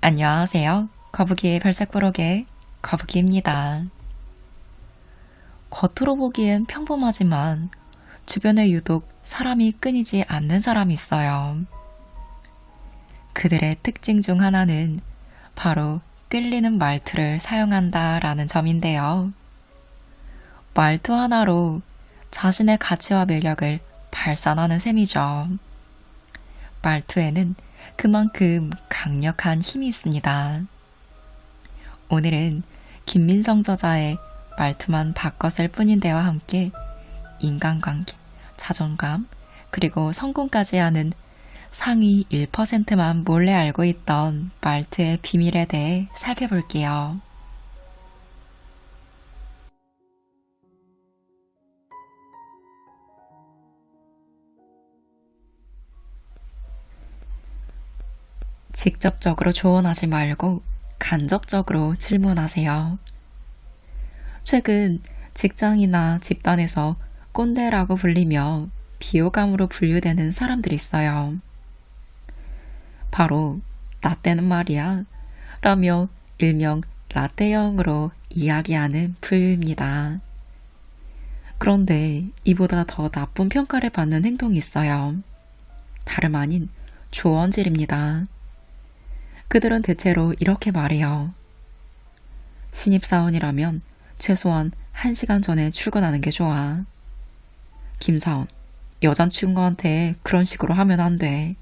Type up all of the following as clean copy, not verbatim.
안녕하세요. 거북이의 별색부록의 거북이입니다. 겉으로 보기엔 평범하지만 주변에 유독 사람이 끊이지 않는 사람이 있어요. 그들의 특징 중 하나는 바로 끌리는 말투를 사용한다 라는 점인데요. 말투 하나로 자신의 가치와 매력을 발산하는 셈이죠. 말투에는 그만큼 강력한 힘이 있습니다. 오늘은 김민성 저자의 말투만 바꿨을 뿐인데와 함께 인간관계, 자존감, 그리고 성공까지 하는 상위 1%만 몰래 알고 있던 말투의 비밀에 대해 살펴볼게요. 직접적으로 조언하지 말고 간접적으로 질문하세요. 최근 직장이나 집단에서 꼰대라고 불리며 비호감으로 분류되는 사람들이 있어요. 바로 나 때는 말이야 라며 일명 라떼형으로 이야기하는 부류입니다. 그런데 이보다 더 나쁜 평가를 받는 행동이 있어요. 다름 아닌 조언질입니다. 그들은 대체로 이렇게 말해요. 신입사원이라면 최소한 1시간 전에 출근하는 게 좋아. 김사원, 여자친구한테 그런 식으로 하면 안 돼.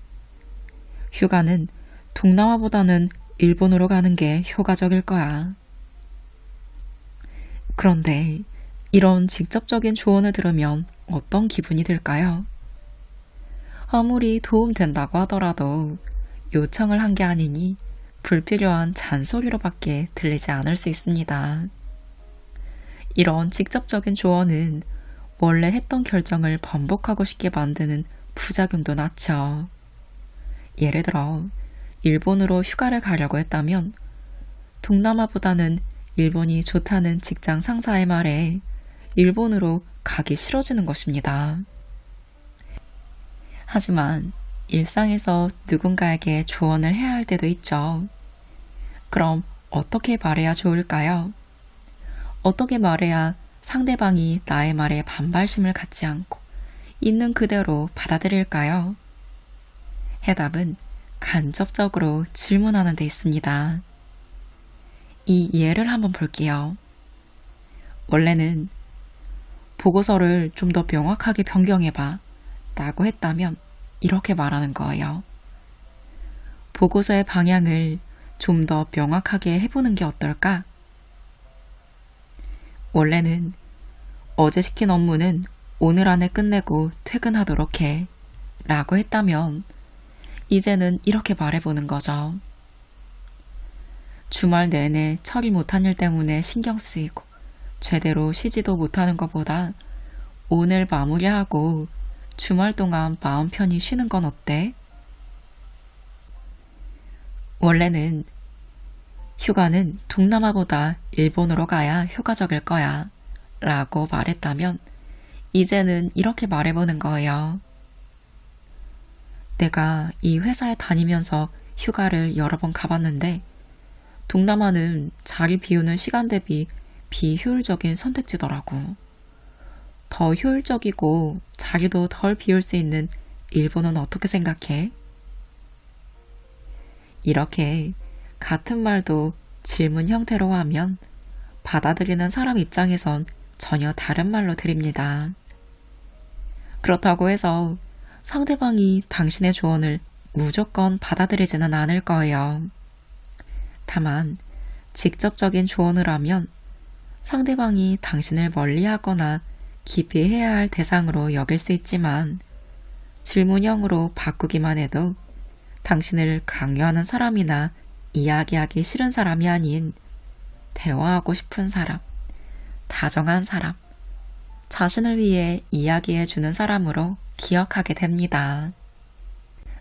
휴가는 동남아보다는 일본으로 가는 게 효과적일 거야. 그런데 이런 직접적인 조언을 들으면 어떤 기분이 들까요? 아무리 도움된다고 하더라도 요청을 한 게 아니니 불필요한 잔소리로밖에 들리지 않을 수 있습니다. 이런 직접적인 조언은 원래 했던 결정을 번복하고 싶게 만드는 부작용도 낳죠. 예를 들어 일본으로 휴가를 가려고 했다면 동남아보다는 일본이 좋다는 직장 상사의 말에 일본으로 가기 싫어지는 것입니다. 하지만 일상에서 누군가에게 조언을 해야 할 때도 있죠. 그럼 어떻게 말해야 좋을까요? 어떻게 말해야 상대방이 나의 말에 반발심을 갖지 않고 있는 그대로 받아들일까요? 해답은 간접적으로 질문하는 데 있습니다. 이 예를 한번 볼게요. 원래는 보고서를 좀 더 명확하게 변경해봐 라고 했다면 이렇게 말하는 거예요. 보고서의 방향을 좀 더 명확하게 해보는 게 어떨까? 원래는 어제 시킨 업무는 오늘 안에 끝내고 퇴근하도록 해 라고 했다면 이제는 이렇게 말해보는 거죠. 주말 내내 처리 못한 일 때문에 신경 쓰이고 제대로 쉬지도 못하는 것보다 오늘 마무리하고 주말 동안 마음 편히 쉬는 건 어때? 원래는 휴가는 동남아보다 일본으로 가야 효과적일 거야 라고 말했다면 이제는 이렇게 말해보는 거예요. 내가 이 회사에 다니면서 휴가를 여러 번 가봤는데 동남아는 자리 비우는 시간 대비 비효율적인 선택지더라고. 더 효율적이고 자리도 덜 비울 수 있는 일본은 어떻게 생각해? 이렇게 같은 말도 질문 형태로 하면 받아들이는 사람 입장에선 전혀 다른 말로 들립니다. 그렇다고 해서 상대방이 당신의 조언을 무조건 받아들이지는 않을 거예요. 다만 직접적인 조언을 하면 상대방이 당신을 멀리하거나 기피해야 할 대상으로 여길 수 있지만 질문형으로 바꾸기만 해도 당신을 강요하는 사람이나 이야기하기 싫은 사람이 아닌 대화하고 싶은 사람, 다정한 사람, 자신을 위해 이야기해주는 사람으로 기억하게 됩니다.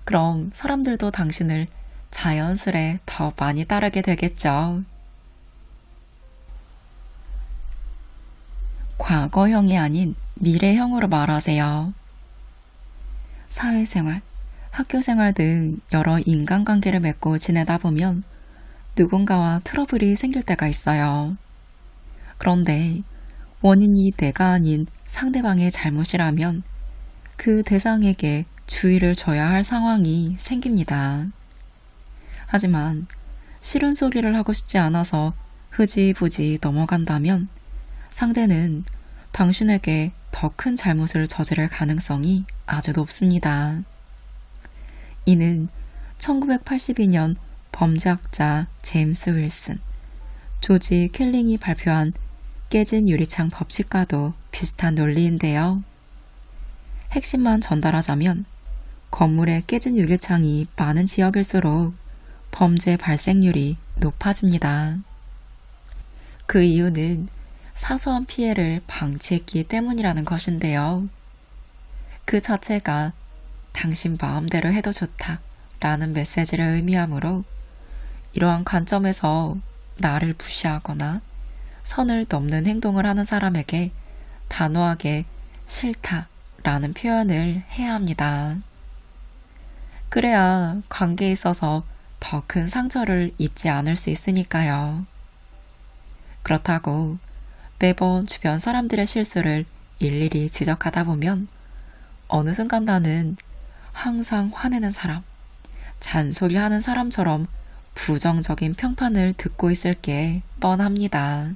그럼 사람들도 당신을 자연스레 더 많이 따르게 되겠죠. 과거형이 아닌 미래형으로 말하세요. 사회생활, 학교생활 등 여러 인간관계를 맺고 지내다 보면 누군가와 트러블이 생길 때가 있어요. 그런데 원인이 내가 아닌 상대방의 잘못이라면 그 대상에게 주의를 줘야 할 상황이 생깁니다. 하지만 싫은 소리를 하고 싶지 않아서 흐지부지 넘어간다면 상대는 당신에게 더 큰 잘못을 저지를 가능성이 아주 높습니다. 이는 1982년 범죄학자 제임스 윌슨, 조지 켈링이 발표한 깨진 유리창 법칙과도 비슷한 논리인데요. 핵심만 전달하자면 건물에 깨진 유리창이 많은 지역일수록 범죄 발생률이 높아집니다. 그 이유는 사소한 피해를 방치했기 때문이라는 것인데요. 그 자체가 당신 마음대로 해도 좋다 라는 메시지를 의미하므로 이러한 관점에서 나를 무시하거나 선을 넘는 행동을 하는 사람에게 단호하게 싫다 라는 표현을 해야 합니다. 그래야 관계에 있어서 더 큰 상처를 입지 않을 수 있으니까요. 그렇다고 매번 주변 사람들의 실수를 일일이 지적하다 보면 어느 순간 나는 항상 화내는 사람, 잔소리하는 사람처럼 부정적인 평판을 듣고 있을 게 뻔합니다.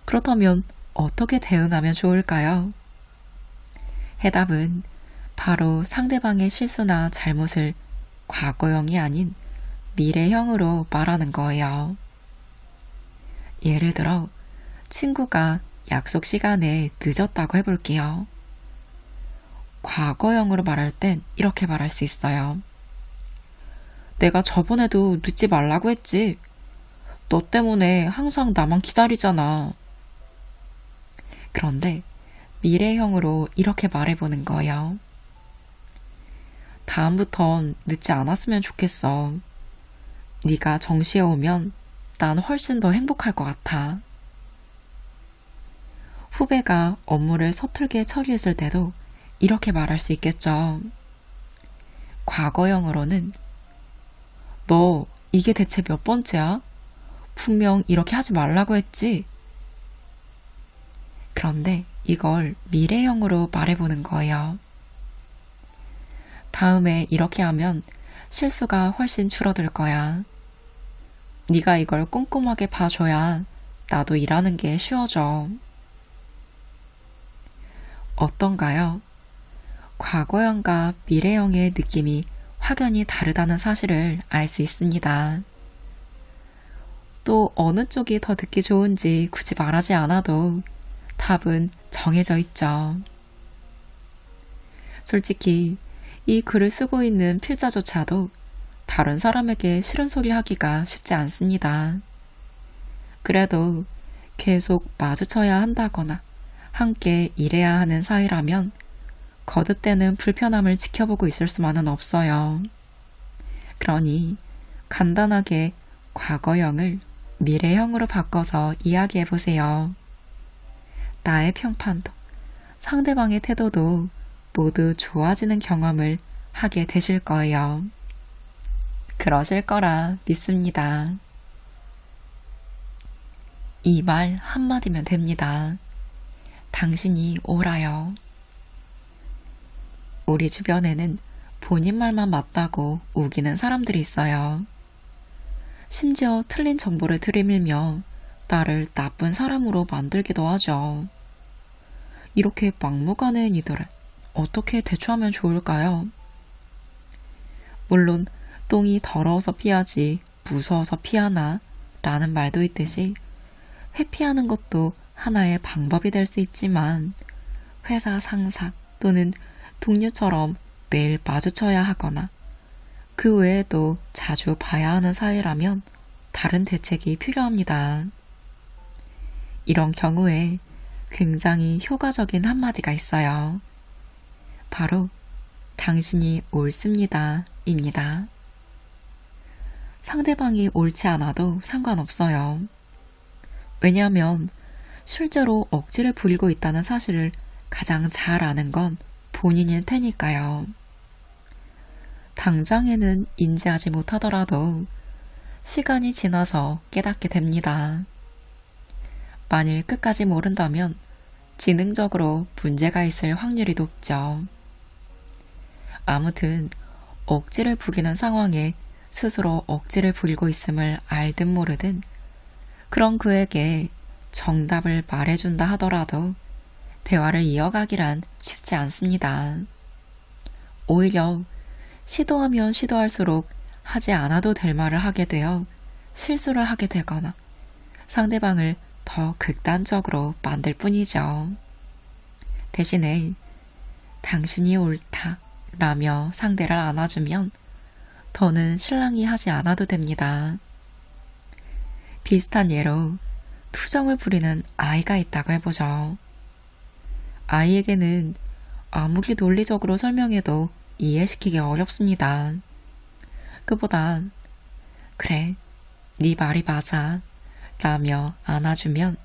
그렇다면 어떻게 대응하면 좋을까요? 해답은 바로 상대방의 실수나 잘못을 과거형이 아닌 미래형으로 말하는 거예요. 예를 들어 친구가 약속 시간에 늦었다고 해볼게요. 과거형으로 말할 땐 이렇게 말할 수 있어요. 내가 저번에도 늦지 말라고 했지. 너 때문에 항상 나만 기다리잖아. 그런데 미래형으로 이렇게 말해보는 거예요. 다음부턴 늦지 않았으면 좋겠어. 네가 정시에 오면 난 훨씬 더 행복할 것 같아. 후배가 업무를 서툴게 처리했을 때도 이렇게 말할 수 있겠죠. 과거형으로는 너 이게 대체 몇 번째야? 분명 이렇게 하지 말라고 했지? 그런데 이걸 미래형으로 말해보는 거예요. 다음에 이렇게 하면 실수가 훨씬 줄어들 거야. 네가 이걸 꼼꼼하게 봐줘야 나도 일하는 게 쉬워져. 어떤가요? 과거형과 미래형의 느낌이 확연히 다르다는 사실을 알 수 있습니다. 또 어느 쪽이 더 듣기 좋은지 굳이 말하지 않아도 답은 정해져 있죠. 솔직히 이 글을 쓰고 있는 필자조차도 다른 사람에게 싫은 소리 하기가 쉽지 않습니다. 그래도 계속 마주쳐야 한다거나 함께 일해야 하는 사이라면 거듭되는 불편함을 지켜보고 있을 수만은 없어요. 그러니 간단하게 과거형을 미래형으로 바꿔서 이야기해보세요. 나의 평판도 상대방의 태도도 모두 좋아지는 경험을 하게 되실 거예요. 그러실 거라 믿습니다. 이 말 한마디면 됩니다. 당신이 옳아요. 우리 주변에는 본인 말만 맞다고 우기는 사람들이 있어요. 심지어 틀린 정보를 들이밀며 나를 나쁜 사람으로 만들기도 하죠. 이렇게 막무가내인 이들을 어떻게 대처하면 좋을까요? 물론 똥이 더러워서 피하지 무서워서 피하나 라는 말도 있듯이 회피하는 것도 하나의 방법이 될 수 있지만 회사 상사 또는 동료처럼 매일 마주쳐야 하거나 그 외에도 자주 봐야 하는 사이라면 다른 대책이 필요합니다. 이런 경우에 굉장히 효과적인 한마디가 있어요. 바로 당신이 옳습니다 입니다. 상대방이 옳지 않아도 상관없어요. 왜냐하면 실제로 억지를 부리고 있다는 사실을 가장 잘 아는 건 본인일 테니까요. 당장에는 인지하지 못하더라도 시간이 지나서 깨닫게 됩니다. 만일 끝까지 모른다면 지능적으로 문제가 있을 확률이 높죠. 아무튼 억지를 부리는 상황에 스스로 억지를 부리고 있음을 알든 모르든 그런 그에게 정답을 말해준다 하더라도 대화를 이어가기란 쉽지 않습니다. 오히려 시도하면 시도할수록 하지 않아도 될 말을 하게 되어 실수를 하게 되거나 상대방을 더 극단적으로 만들 뿐이죠. 대신에 당신이 옳다 라며 상대를 안아주면 더는 실랑이 하지 않아도 됩니다. 비슷한 예로 투정을 부리는 아이가 있다고 해보죠. 아이에게는 아무리 논리적으로 설명해도 이해시키기 어렵습니다. 그보단 그래, 네 말이 맞아 라며 안아주면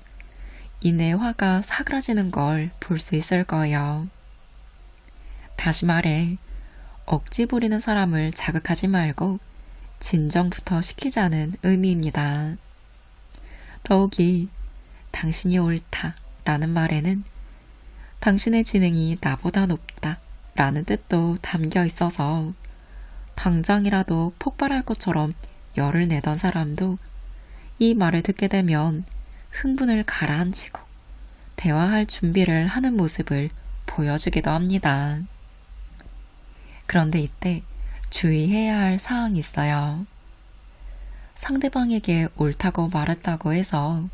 이내 화가 사그라지는 걸 볼 수 있을 거예요. 다시 말해, 억지 부리는 사람을 자극하지 말고 진정부터 시키자는 의미입니다. 더욱이 당신이 옳다 라는 말에는 당신의 지능이 나보다 높다 라는 뜻도 담겨 있어서 당장이라도 폭발할 것처럼 열을 내던 사람도 이 말을 듣게 되면 흥분을 가라앉히고 대화할 준비를 하는 모습을 보여주기도 합니다. 그런데 이때 주의해야 할 사항이 있어요. 상대방에게 옳다고 말했다고 해서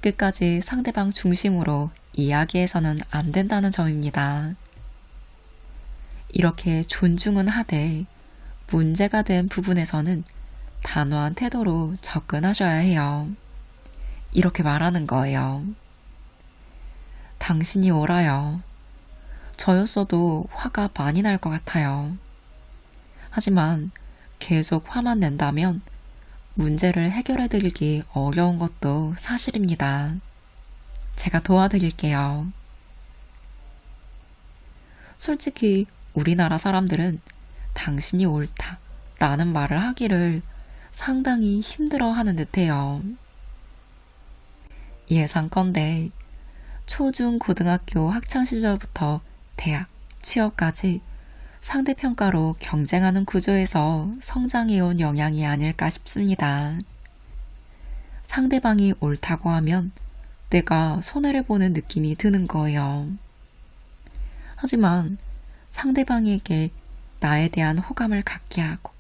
끝까지 상대방 중심으로 이야기해서는 안 된다는 점입니다. 이렇게 존중은 하되 문제가 된 부분에서는 단호한 태도로 접근하셔야 해요. 이렇게 말하는 거예요. 당신이 옳아요. 저였어도 화가 많이 날 것 같아요. 하지만 계속 화만 낸다면 문제를 해결해드리기 어려운 것도 사실입니다. 제가 도와드릴게요. 솔직히 우리나라 사람들은 당신이 옳다 라는 말을 하기를 상당히 힘들어하는 듯해요. 예상컨대 초중 고등학교 학창시절부터 대학, 취업까지 상대평가로 경쟁하는 구조에서 성장해온 영향이 아닐까 싶습니다. 상대방이 옳다고 하면 내가 손해를 보는 느낌이 드는 거예요. 하지만 상대방에게 나에 대한 호감을 갖게 하고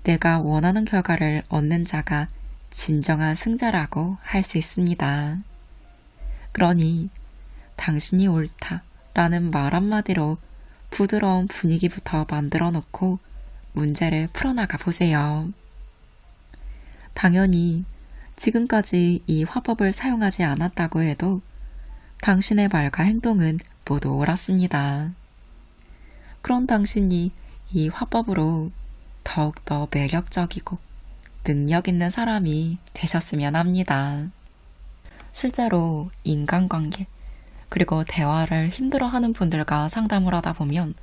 내가 원하는 결과를 얻는 자가 진정한 승자라고 할 수 있습니다. 그러니 당신이 옳다 라는 말 한마디로 부드러운 분위기부터 만들어 놓고 문제를 풀어나가 보세요. 당연히 지금까지 이 화법을 사용하지 않았다고 해도 당신의 말과 행동은 모두 옳았습니다. 그런 당신이 이 화법으로 더욱더 매력적이고 능력 있는 사람이 되셨으면 합니다. 실제로 인간관계 그리고 대화를 힘들어하는 분들과 상담을 하다 보면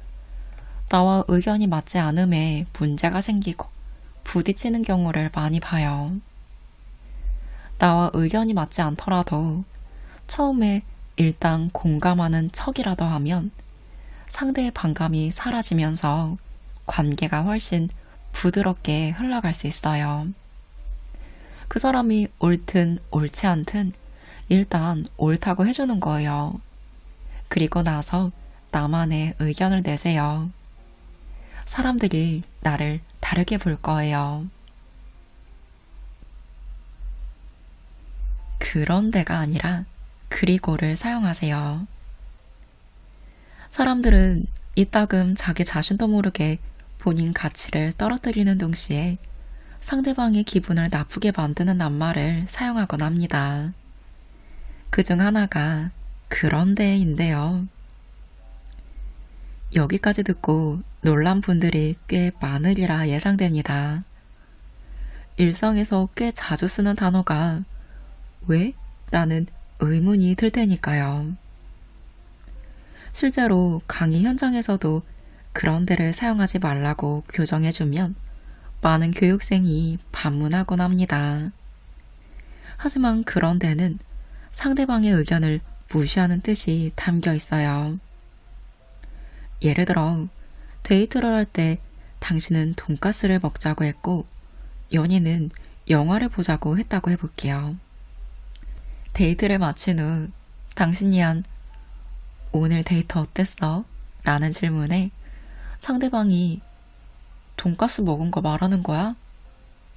나와 의견이 맞지 않음에 문제가 생기고 부딪히는 경우를 많이 봐요. 나와 의견이 맞지 않더라도 처음에 일단 공감하는 척이라도 하면 상대의 반감이 사라지면서 관계가 훨씬 부드럽게 흘러갈 수 있어요. 그 사람이 옳든 옳지 않든 일단 옳다고 해주는 거예요. 그리고 나서 나만의 의견을 내세요. 사람들이 나를 다르게 볼 거예요. 그런데가 아니라 그리고를 사용하세요. 사람들은 이따금 자기 자신도 모르게 본인 가치를 떨어뜨리는 동시에 상대방의 기분을 나쁘게 만드는 낱말을 사용하곤 합니다. 그중 하나가 그런데인데요. 여기까지 듣고 놀란 분들이 꽤 많으리라 예상됩니다. 일상에서 꽤 자주 쓰는 단어가 왜? 라는 의문이 들 테니까요. 실제로 강의 현장에서도 그런데를 사용하지 말라고 교정해주면 많은 교육생이 반문하곤 합니다. 하지만 그런 데는 상대방의 의견을 무시하는 뜻이 담겨 있어요. 예를 들어, 데이트를 할 때 당신은 돈가스를 먹자고 했고, 연인은 영화를 보자고 했다고 해볼게요. 데이트를 마친 후 당신이 한 오늘 데이트 어땠어? 라는 질문에 상대방이 돈가스 먹은 거 말하는 거야?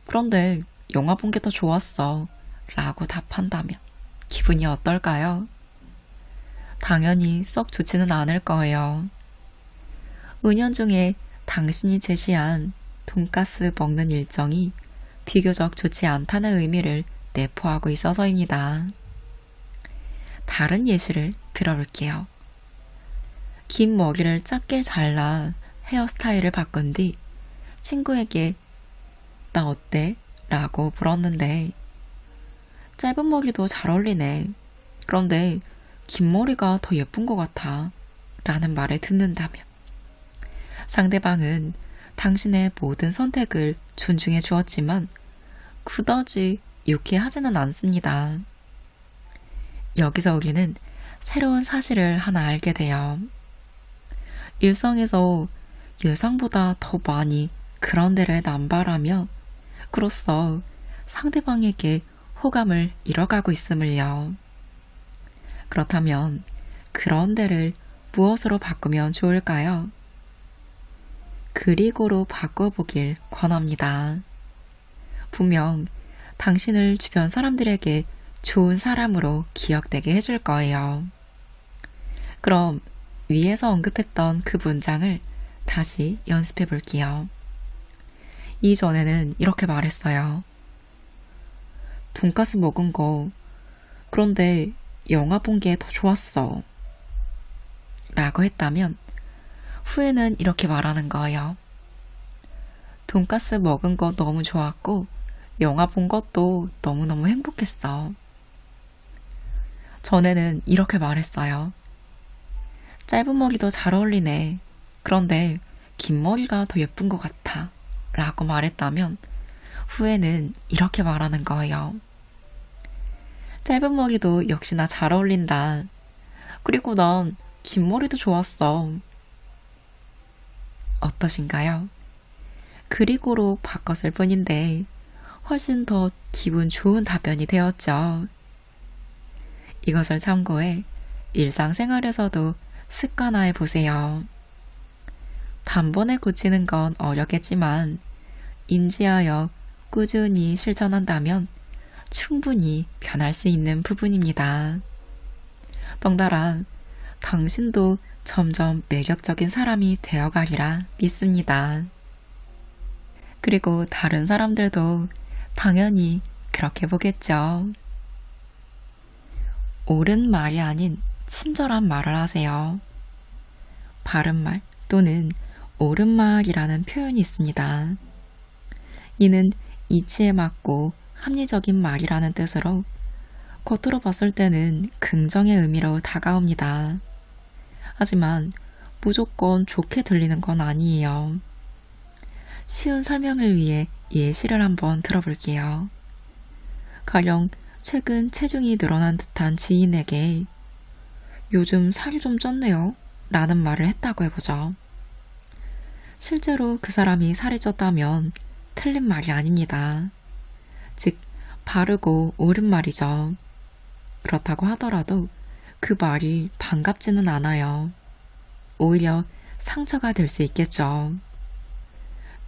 그런데 영화 본 게 더 좋았어. 라고 답한다면 기분이 어떨까요? 당연히 썩 좋지는 않을 거예요. 은연중에 당신이 제시한 돈가스 먹는 일정이 비교적 좋지 않다는 의미를 내포하고 있어서입니다. 다른 예시를 들어볼게요. 긴 머리를 짧게 잘라 헤어스타일을 바꾼 뒤 친구에게 나 어때? 라고 물었는데 짧은 머리도 잘 어울리네. 그런데 긴 머리가 더 예쁜 것 같아. 라는 말을 듣는다면 상대방은 당신의 모든 선택을 존중해 주었지만 그다지 유쾌하지는 않습니다. 여기서 우리는 새로운 사실을 하나 알게 돼요. 일상에서 예상보다 더 많이 그런 데를 남발하며 그로써 상대방에게 호감을 잃어가고 있음을요. 그렇다면 그런 데를 무엇으로 바꾸면 좋을까요? 그리고로 바꿔보길 권합니다. 분명 당신을 주변 사람들에게 좋은 사람으로 기억되게 해줄 거예요. 그럼 위에서 언급했던 그 문장을 다시 연습해 볼게요. 이전에는 이렇게 말했어요. 돈가스 먹은 거, 그런데 영화 본 게 더 좋았어. 라고 했다면 후에는 이렇게 말하는 거예요. 돈가스 먹은 거 너무 좋았고 영화 본 것도 너무너무 행복했어. 전에는 이렇게 말했어요. 짧은 머리도 잘 어울리네. 그런데 긴 머리가 더 예쁜 것 같아. 라고 말했다면 후에는 이렇게 말하는 거예요. 짧은 머리도 역시나 잘 어울린다. 그리고 난 긴 머리도 좋았어. 어떠신가요? 그리고로 바꿨을 뿐인데 훨씬 더 기분 좋은 답변이 되었죠. 이것을 참고해 일상생활에서도 습관화해 보세요. 단번에 고치는 건 어렵겠지만 인지하여 꾸준히 실천한다면 충분히 변할 수 있는 부분입니다. 덩달아 당신도 점점 매력적인 사람이 되어가리라 믿습니다. 그리고 다른 사람들도 당연히 그렇게 보겠죠. 옳은 말이 아닌 친절한 말을 하세요. 바른말 또는 옳은 말이라는 표현이 있습니다. 이는 이치에 맞고 합리적인 말이라는 뜻으로 겉으로 봤을 때는 긍정의 의미로 다가옵니다. 하지만 무조건 좋게 들리는 건 아니에요. 쉬운 설명을 위해 예시를 한번 들어볼게요. 가령 최근 체중이 늘어난 듯한 지인에게 요즘 살이 좀 쪘네요 라는 말을 했다고 해보죠. 실제로 그 사람이 살이 쪘다면 틀린 말이 아닙니다. 즉 바르고 옳은 말이죠. 그렇다고 하더라도 그 말이 반갑지는 않아요. 오히려 상처가 될 수 있겠죠.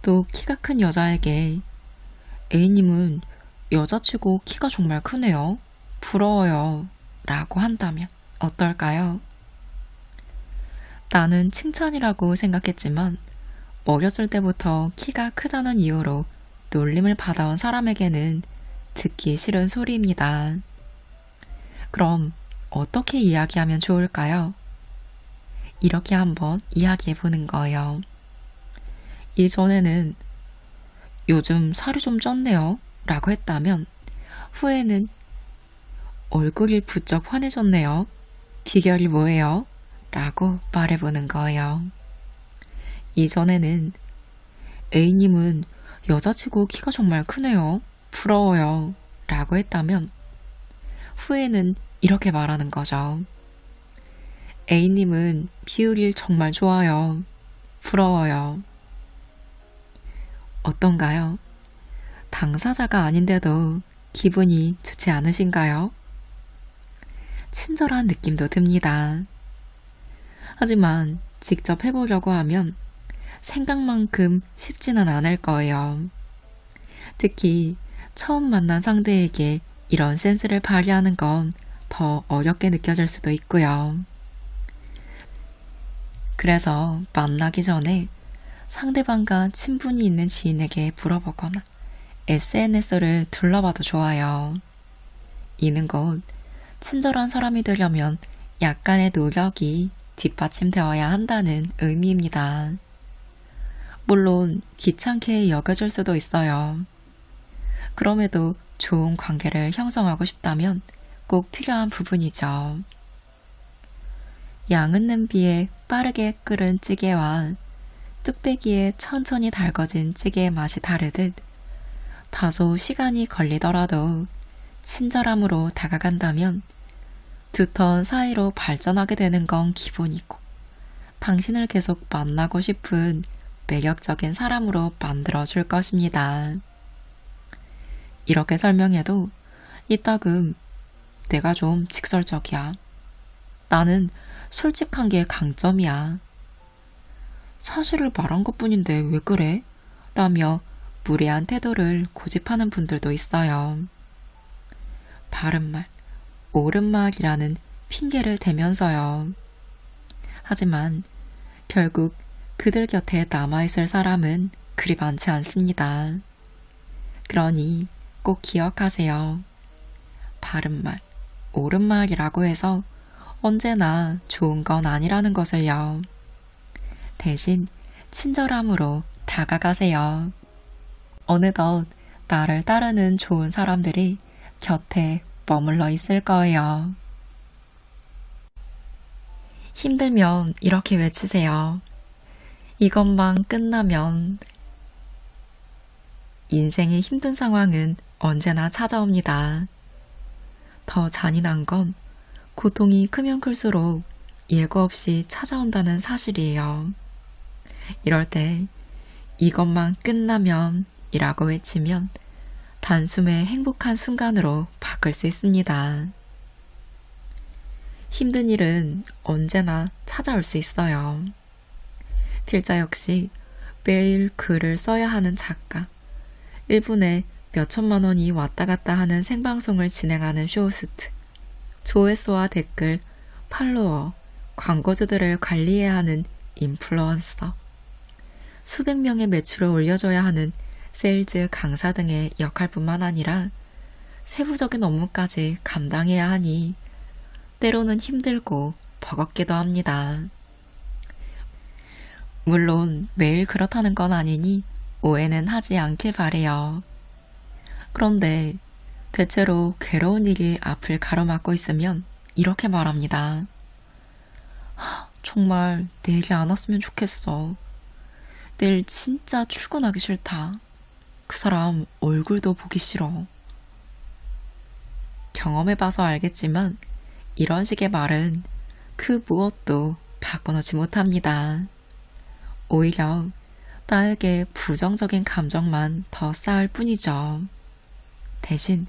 또 키가 큰 여자에게 A님은 여자치고 키가 정말 크네요. 부러워요. 라고 한다면 어떨까요? 나는 칭찬이라고 생각했지만 어렸을 때부터 키가 크다는 이유로 놀림을 받아온 사람에게는 듣기 싫은 소리입니다. 그럼 어떻게 이야기하면 좋을까요? 이렇게 한번 이야기해 보는 거예요. 이전에는 요즘 살이 좀 쪘네요 라고 했다면 후에는 얼굴이 부쩍 환해졌네요. 비결이 뭐예요? 라고 말해보는 거예요. 이전에는 A님은 여자치고 키가 정말 크네요. 부러워요. 라고 했다면 후에는 이렇게 말하는 거죠. A님은 비율이 정말 좋아요. 부러워요. 어떤가요? 당사자가 아닌데도 기분이 좋지 않으신가요? 친절한 느낌도 듭니다. 하지만 직접 해보려고 하면 생각만큼 쉽지는 않을 거예요. 특히 처음 만난 상대에게 이런 센스를 발휘하는 건 더 어렵게 느껴질 수도 있고요. 그래서 만나기 전에 상대방과 친분이 있는 지인에게 물어보거나 SNS를 둘러봐도 좋아요. 이는 곧 친절한 사람이 되려면 약간의 노력이 뒷받침되어야 한다는 의미입니다. 물론 귀찮게 여겨질 수도 있어요. 그럼에도 좋은 관계를 형성하고 싶다면 꼭 필요한 부분이죠. 양은 냄비에 빠르게 끓은 찌개와 뚝배기에 천천히 달궈진 찌개의 맛이 다르듯 다소 시간이 걸리더라도 친절함으로 다가간다면 두터운 사이로 발전하게 되는 건 기본이고 당신을 계속 만나고 싶은 매력적인 사람으로 만들어줄 것입니다. 이렇게 설명해도 이따금 내가 좀 직설적이야. 나는 솔직한 게 강점이야. 사실을 말한 것뿐인데 왜 그래? 라며 무례한 태도를 고집하는 분들도 있어요. 바른말, 옳은말이라는 핑계를 대면서요. 하지만 결국 그들 곁에 남아있을 사람은 그리 많지 않습니다. 그러니 꼭 기억하세요. 바른말, 옳은말이라고 해서 언제나 좋은 건 아니라는 것을요. 대신 친절함으로 다가가세요. 어느덧 나를 따르는 좋은 사람들이 곁에 머물러 있을 거예요. 힘들면 이렇게 외치세요. 이것만 끝나면. 인생의 힘든 상황은 언제나 찾아옵니다. 더 잔인한 건 고통이 크면 클수록 예고 없이 찾아온다는 사실이에요. 이럴 때 이것만 끝나면 이라고 외치면 단숨에 행복한 순간으로 바꿀 수 있습니다. 힘든 일은 언제나 찾아올 수 있어요. 필자 역시 매일 글을 써야 하는 작가, 1분에 몇천만 원이 왔다 갔다 하는 생방송을 진행하는 쇼호스트, 조회수와 댓글, 팔로워, 광고주들을 관리해야 하는 인플루언서, 수백 명의 매출을 올려줘야 하는 세일즈 강사 등의 역할뿐만 아니라 세부적인 업무까지 감당해야 하니 때로는 힘들고 버겁기도 합니다. 물론 매일 그렇다는 건 아니니 오해는 하지 않길 바래요. 그런데 대체로 괴로운 일이 앞을 가로막고 있으면 이렇게 말합니다. 정말 내일이 안 왔으면 좋겠어. 내일 진짜 출근하기 싫다. 그 사람 얼굴도 보기 싫어. 경험해봐서 알겠지만 이런 식의 말은 그 무엇도 바꿔놓지 못합니다. 오히려 나에게 부정적인 감정만 더 쌓을 뿐이죠. 대신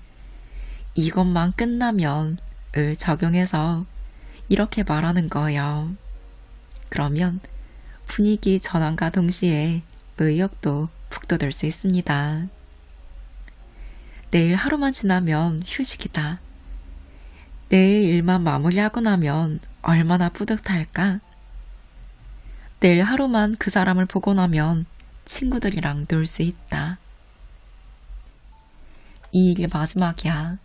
이것만 끝나면 을 적용해서 이렇게 말하는 거예요. 그러면 분위기 전환과 동시에 의욕도 북돋을 수 있습니다. 내일 하루만 지나면 휴식이다. 내일 일만 마무리하고 나면 얼마나 뿌듯할까? 내일 하루만 그 사람을 보고 나면 친구들이랑 놀 수 있다. 이 일이 마지막이야.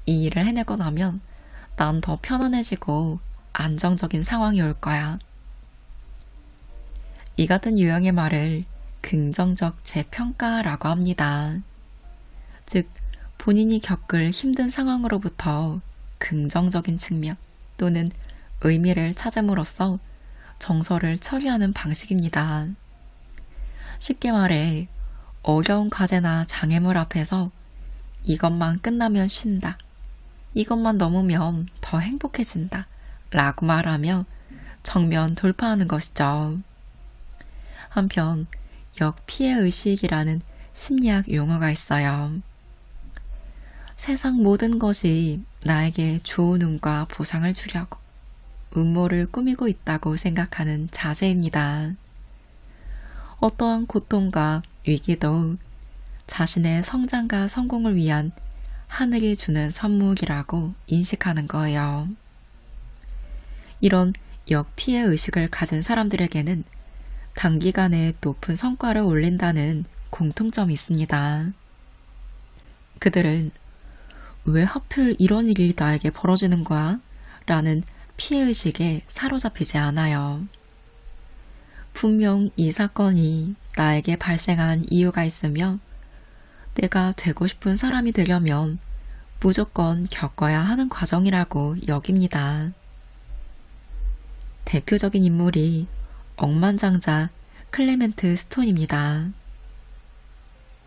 이 일을 해내고 나면 난 더 편안해지고 안정적인 상황이 올 거야. 이 같은 유형의 말을 긍정적 재평가라고 합니다. 즉, 본인이 겪을 힘든 상황으로부터 긍정적인 측면 또는 의미를 찾음으로써 정서를 처리하는 방식입니다. 쉽게 말해 어려운 과제나 장애물 앞에서 이것만 끝나면 쉰다. 이것만 넘으면 더 행복해진다. 라고 말하며 정면 돌파하는 것이죠. 한편 역피해의식이라는 심리학 용어가 있어요. 세상 모든 것이 나에게 좋은 운과 보상을 주려고 음모를 꾸미고 있다고 생각하는 자세입니다. 어떠한 고통과 위기도 자신의 성장과 성공을 위한 하늘이 주는 선물이라고 인식하는 거예요. 이런 역피해 의식을 가진 사람들에게는 단기간에 높은 성과를 올린다는 공통점이 있습니다. 그들은 왜 하필 이런 일이 나에게 벌어지는 거야? 라는 피해의식에 사로잡히지 않아요. 분명 이 사건이 나에게 발생한 이유가 있으며 내가 되고 싶은 사람이 되려면 무조건 겪어야 하는 과정이라고 여깁니다. 대표적인 인물이 억만장자 클레멘트 스톤입니다.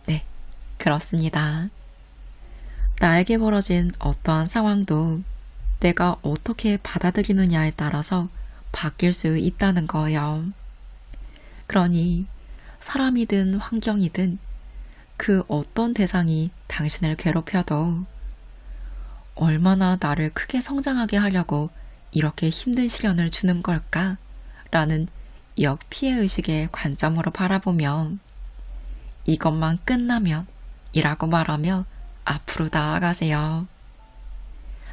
네, 그렇습니다. 나에게 벌어진 어떠한 상황도 내가 어떻게 받아들이느냐에 따라서 바뀔 수 있다는 거예요. 그러니 사람이든 환경이든 그 어떤 대상이 당신을 괴롭혀도 얼마나 나를 크게 성장하게 하려고 이렇게 힘든 시련을 주는 걸까? 라는 역피해의식의 관점으로 바라보면 이것만 끝나면 이라고 말하며 앞으로 나아가세요.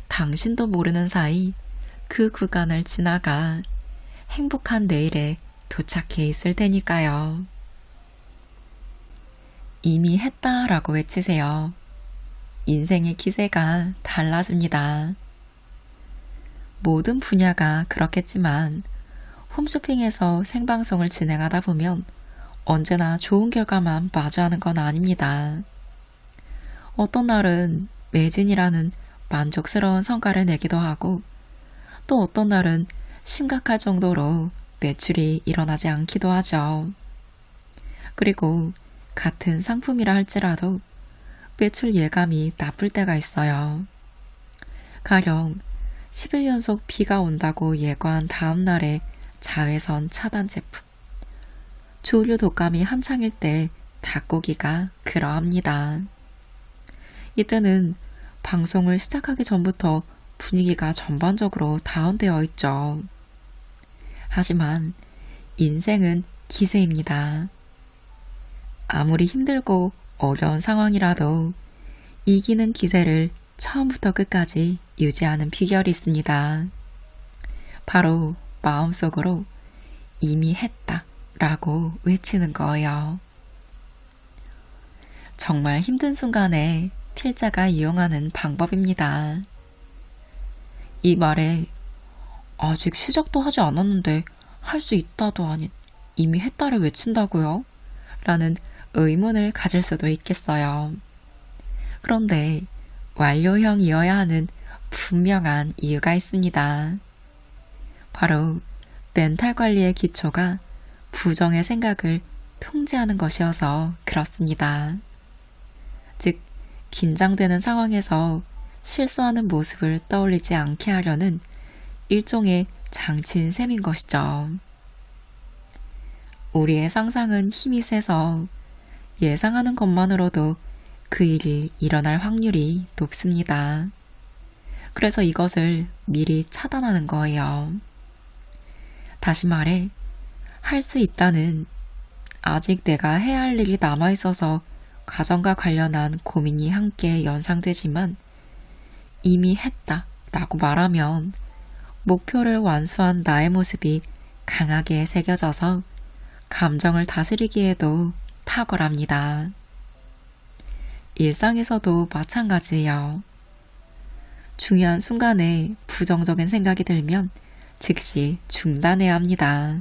당신도 모르는 사이 그 구간을 지나가 행복한 내일에 도착해 있을 테니까요. 이미 했다라고 외치세요. 인생의 기세가 달라집니다. 모든 분야가 그렇겠지만 홈쇼핑에서 생방송을 진행하다 보면 언제나 좋은 결과만 마주하는 건 아닙니다. 어떤 날은 매진이라는 만족스러운 성과를 내기도 하고 또 어떤 날은 심각할 정도로 매출이 일어나지 않기도 하죠. 그리고 같은 상품이라 할지라도 매출 예감이 나쁠 때가 있어요. 가령 10일 연속 비가 온다고 예고한 다음 날에 자외선 차단 제품. 조류 독감이 한창일 때 닭고기가 그러합니다. 이때는 방송을 시작하기 전부터 분위기가 전반적으로 다운되어 있죠. 하지만 인생은 기세입니다. 아무리 힘들고 어려운 상황이라도 이기는 기세를 처음부터 끝까지 유지하는 비결이 있습니다. 바로 마음속으로 이미 했다 라고 외치는 거예요. 정말 힘든 순간에 필자가 이용하는 방법입니다. 이 말에 아직 시작도 하지 않았는데 할 수 있다도 아닌 이미 했다를 외친다고요? 라는 의문을 가질 수도 있겠어요. 그런데 완료형이어야 하는 분명한 이유가 있습니다. 바로 멘탈 관리의 기초가 부정의 생각을 통제하는 것이어서 그렇습니다. 즉, 긴장되는 상황에서 실수하는 모습을 떠올리지 않게 하려는 일종의 장치인 셈인 것이죠. 우리의 상상은 힘이 세서 예상하는 것만으로도 그 일이 일어날 확률이 높습니다. 그래서 이것을 미리 차단하는 거예요. 다시 말해, 할 수 있다는 아직 내가 해야 할 일이 남아있어서 과정과 관련한 고민이 함께 연상되지만 이미 했다 라고 말하면 목표를 완수한 나의 모습이 강하게 새겨져서 감정을 다스리기에도 탁월합니다. 일상에서도 마찬가지예요. 중요한 순간에 부정적인 생각이 들면 즉시 중단해야 합니다.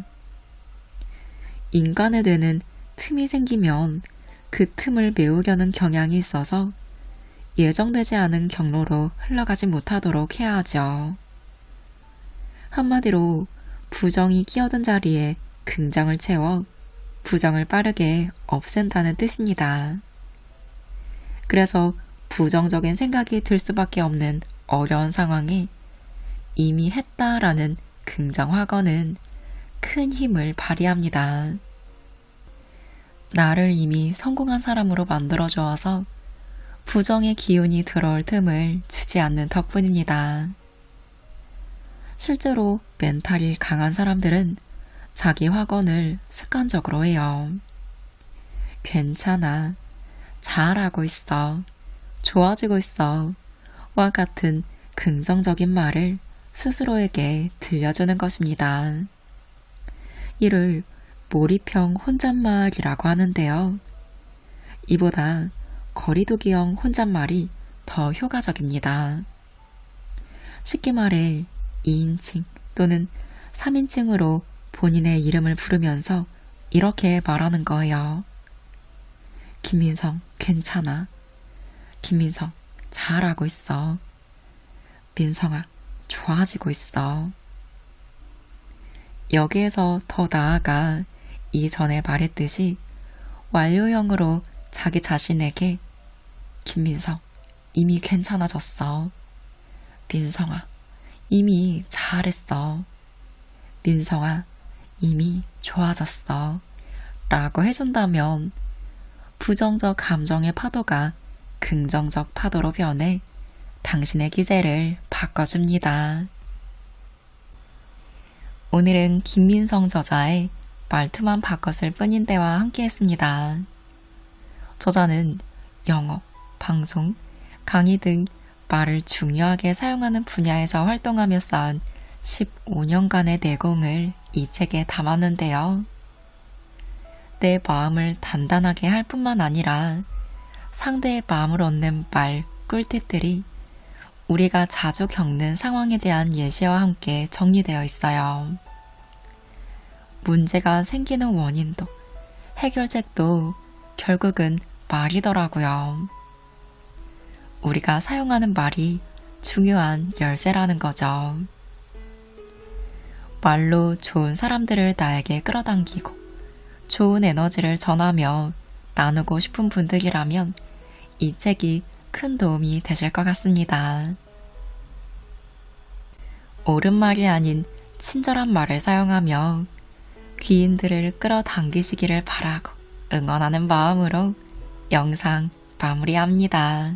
인간의 뇌는 틈이 생기면 그 틈을 메우려는 경향이 있어서 예정되지 않은 경로로 흘러가지 못하도록 해야 하죠. 한마디로 부정이 끼어든 자리에 긍정을 채워 부정을 빠르게 없앤다는 뜻입니다. 그래서 부정적인 생각이 들 수밖에 없는 어려운 상황에 이미 했다라는 긍정 확언은 큰 힘을 발휘합니다. 나를 이미 성공한 사람으로 만들어 주어서 부정의 기운이 들어올 틈을 주지 않는 덕분입니다. 실제로 멘탈이 강한 사람들은 자기 확언을 습관적으로 해요. 괜찮아, 잘하고 있어, 좋아지고 있어 와 같은 긍정적인 말을 스스로에게 들려주는 것입니다. 이를 몰입형 혼잣말이라고 하는데요. 이보다 거리두기형 혼잣말이 더 효과적입니다. 쉽게 말해 2인칭 또는 3인칭으로 본인의 이름을 부르면서 이렇게 말하는 거예요. 김민성, 괜찮아. 김민성, 잘하고 있어. 민성아, 좋아지고 있어. 여기에서 더 나아가 이전에 말했듯이 완료형으로 자기 자신에게 김민성, 이미 괜찮아졌어. 민성아, 이미 잘했어. 민성아, 이미 좋아졌어. 라고 해준다면 부정적 감정의 파도가 긍정적 파도로 변해 당신의 기세를 바꿔줍니다. 오늘은 김민성 저자의 말투만 바꿨을 뿐인데와 함께했습니다. 저자는 영어, 방송, 강의 등 말을 중요하게 사용하는 분야에서 활동하며 쌓은 15년간의 내공을 이 책에 담았는데요. 내 마음을 단단하게 할 뿐만 아니라 상대의 마음을 얻는 말 꿀팁들이 우리가 자주 겪는 상황에 대한 예시와 함께 정리되어 있어요. 문제가 생기는 원인도 해결책도 결국은 말이더라고요. 우리가 사용하는 말이 중요한 열쇠라는 거죠. 말로 좋은 사람들을 나에게 끌어당기고 좋은 에너지를 전하며 나누고 싶은 분들이라면 이 책이 큰 도움이 되실 것 같습니다. 옳은 말이 아닌 친절한 말을 사용하며 귀인들을 끌어당기시기를 바라고 응원하는 마음으로 영상 마무리합니다.